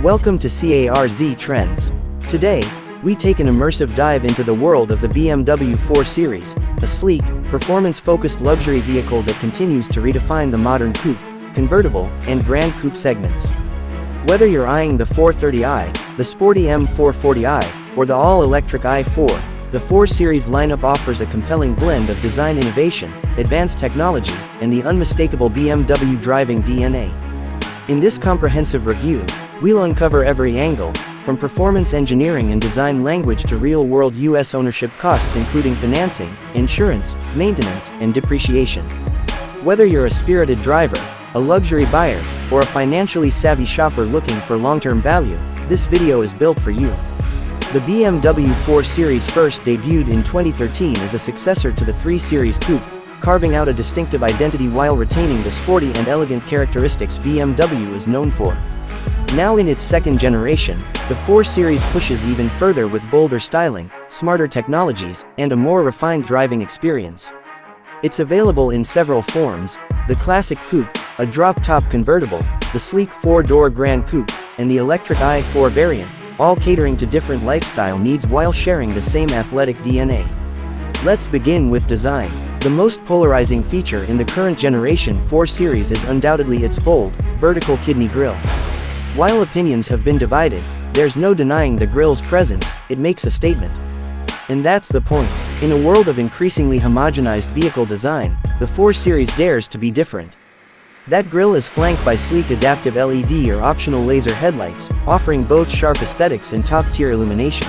Welcome to CARZ Trends. Today, we take an immersive dive into the world of the BMW 4 Series, a sleek, performance-focused luxury vehicle that continues to redefine the modern coupe, convertible, and grand coupe segments. Whether you're eyeing the 430i, the sporty M440i, or the all-electric i4, the 4 Series lineup offers a compelling blend of design innovation, advanced technology, and the unmistakable BMW driving DNA. In this comprehensive review, we'll uncover every angle, from performance engineering and design language to real-world US ownership costs including financing, insurance, maintenance, and depreciation. Whether you're a spirited driver, a luxury buyer, or a financially savvy shopper looking for long-term value, this video is built for you. The BMW 4 Series first debuted in 2013 as a successor to the 3 Series Coupe, carving out a distinctive identity while retaining the sporty and elegant characteristics BMW is known for. Now in its second generation, the 4 Series pushes even further with bolder styling, smarter technologies, and a more refined driving experience. It's available in several forms: the classic coupe, a drop-top convertible, the sleek 4-door Grand Coupe, and the electric i4 variant, all catering to different lifestyle needs while sharing the same athletic DNA. Let's begin with design. The most polarizing feature in the current generation 4 Series is undoubtedly its bold, vertical kidney grille. While opinions have been divided, there's no denying the grille's presence, it makes a statement. And that's the point. In a world of increasingly homogenized vehicle design, the 4 Series dares to be different. That grille is flanked by sleek adaptive LED or optional laser headlights, offering both sharp aesthetics and top-tier illumination.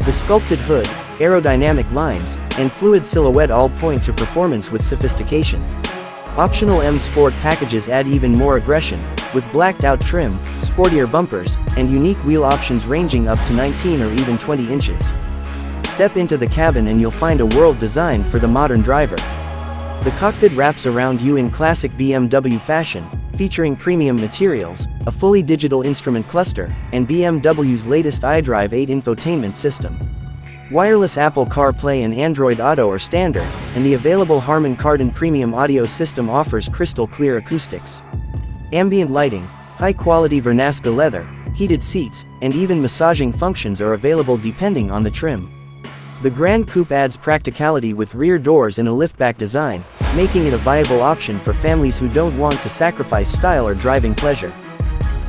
The sculpted hood, aerodynamic lines, and fluid silhouette all point to performance with sophistication. Optional M Sport packages add even more aggression, with blacked-out trim, sportier bumpers, and unique wheel options ranging up to 19 or even 20 inches. Step into the cabin and you'll find a world designed for the modern driver. The cockpit wraps around you in classic BMW fashion, featuring premium materials, a fully digital instrument cluster, and BMW's latest iDrive 8 infotainment system. Wireless Apple CarPlay and Android Auto are standard, and the available Harman Kardon premium audio system offers crystal-clear acoustics. Ambient lighting, high-quality Vernasca leather, heated seats, and even massaging functions are available depending on the trim. The Grand Coupe adds practicality with rear doors and a liftback design, making it a viable option for families who don't want to sacrifice style or driving pleasure.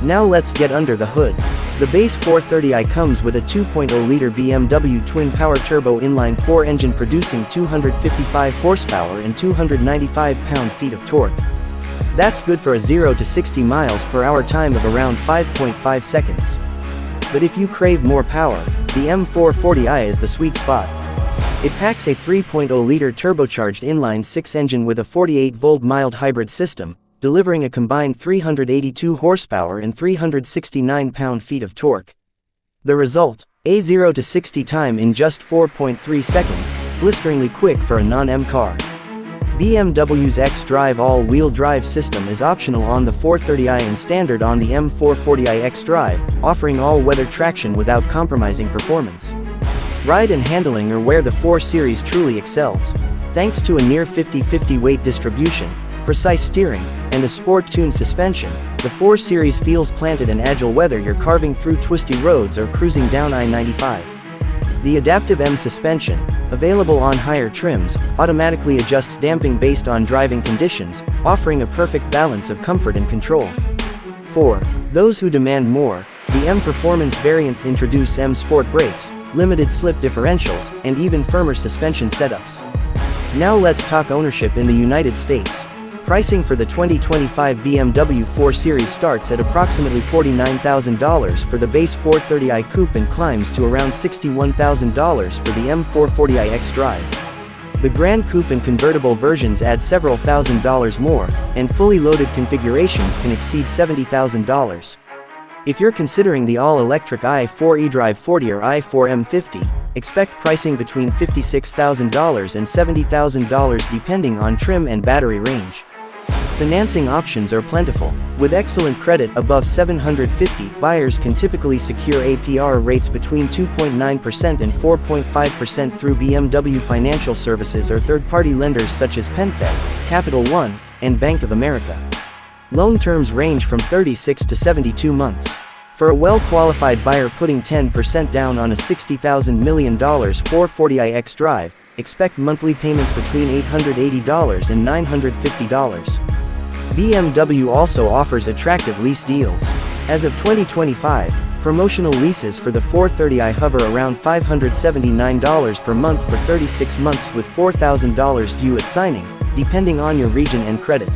Now let's get under the hood. The base 430i comes with a 2.0-liter BMW twin-power turbo inline-4 engine producing 255 horsepower and 295 pound-feet of torque. That's good for a 0 to 60 miles per hour time of around 5.5 seconds. But if you crave more power, the M440i is the sweet spot. It packs a 3.0-liter turbocharged inline-6 engine with a 48-volt mild hybrid system, delivering a combined 382 horsepower and 369 pound-feet of torque. The result, a 0 to 60 time in just 4.3 seconds, blisteringly quick for a non-M car. BMW's xDrive all-wheel drive system is optional on the 430i and standard on the M440i xDrive, offering all-weather traction without compromising performance. Ride and handling are where the 4 Series truly excels. Thanks to a near 50-50 weight distribution, precise steering, and a sport-tuned suspension, the 4 Series feels planted and agile whether you're carving through twisty roads or cruising down I-95. The adaptive M suspension, available on higher trims, automatically adjusts damping based on driving conditions, offering a perfect balance of comfort and control. For those who demand more, the M Performance variants introduce M Sport brakes, limited slip differentials, and even firmer suspension setups. Now let's talk ownership in the United States. Pricing for the 2025 BMW 4 Series starts at approximately $49,000 for the base 430i Coupe and climbs to around $61,000 for the M440i xDrive. The Grand Coupe and convertible versions add several $1,000s more, and fully loaded configurations can exceed $70,000. If you're considering the all-electric i4 eDrive 40 or i4 M50, expect pricing between $56,000 and $70,000 depending on trim and battery range. Financing options are plentiful. With excellent credit above 750, buyers can typically secure APR rates between 2.9% and 4.5% through BMW Financial Services or third-party lenders such as PenFed, Capital One, and Bank of America. Loan terms range from 36 to 72 months. For a well-qualified buyer putting 10% down on a $60,000 million 440i xDrive, expect monthly payments between $880 and $950. BMW also offers attractive lease deals. As of 2025, promotional leases for the 430i hover around $579 per month for 36 months with $4,000 due at signing, depending on your region and credit.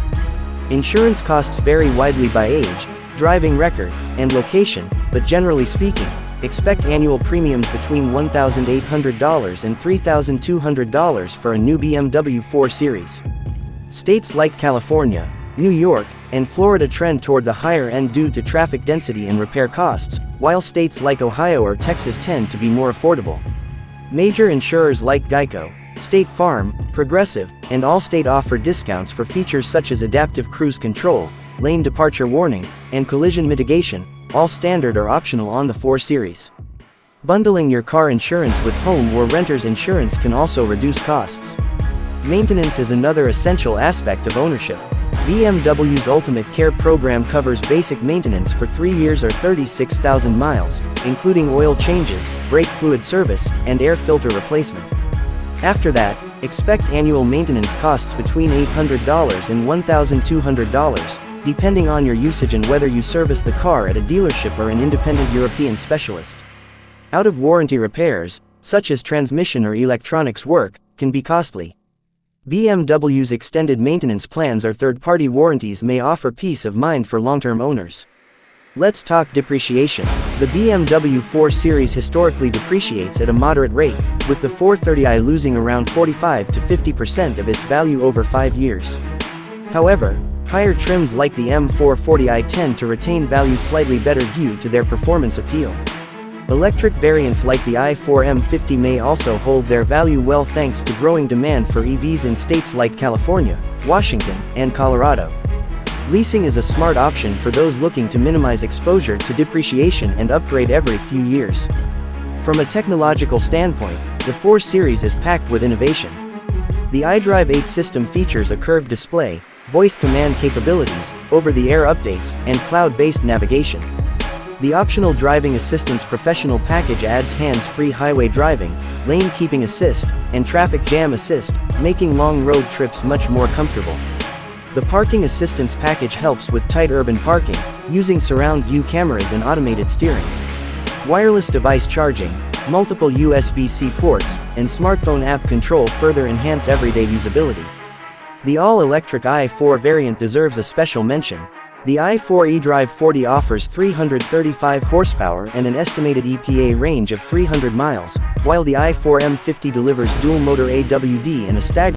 Insurance costs vary widely by age, driving record, and location, but generally speaking, expect annual premiums between $1,800 and $3,200 for a new BMW 4 Series. States like California, New York, and Florida trend toward the higher end due to traffic density and repair costs, while states like Ohio or Texas tend to be more affordable. Major insurers like Geico, State Farm, Progressive, and Allstate offer discounts for features such as adaptive cruise control, lane departure warning, and collision mitigation, all standard or optional on the 4 Series. Bundling your car insurance with home or renter's insurance can also reduce costs. Maintenance is another essential aspect of ownership. BMW's Ultimate Care program covers basic maintenance for 3 years or 36,000 miles, including oil changes, brake fluid service, and air filter replacement. After that, expect annual maintenance costs between $800 and $1,200, depending on your usage and whether you service the car at a dealership or an independent European specialist. Out-of-warranty repairs, such as transmission or electronics work, can be costly. BMW's extended maintenance plans or third-party warranties may offer peace of mind for long-term owners. Let's talk depreciation. The BMW 4 Series historically depreciates at a moderate rate, with the 430i losing around 45 to 50% of its value over 5 years. However, higher trims like the M440i tend to retain value slightly better due to their performance appeal. Electric variants like the i4 M50 may also hold their value well thanks to growing demand for EVs in states like California, Washington, and Colorado. Leasing is a smart option for those looking to minimize exposure to depreciation and upgrade every few years. From a technological standpoint, the 4 Series is packed with innovation. The iDrive 8 system features a curved display, voice command capabilities, over-the-air updates, and cloud-based navigation. The optional driving assistance professional package adds hands-free highway driving, lane keeping assist, and traffic jam assist, making long road trips much more comfortable. The parking assistance package helps with tight urban parking, using surround view cameras and automated steering. Wireless device charging, multiple USB-C ports, and smartphone app control further enhance everyday usability. The all-electric i4 variant deserves a special mention. The i4 xDrive 40 offers 335 horsepower and an estimated EPA range of 300 miles, while the i4 M50 delivers dual-motor AWD and a staggering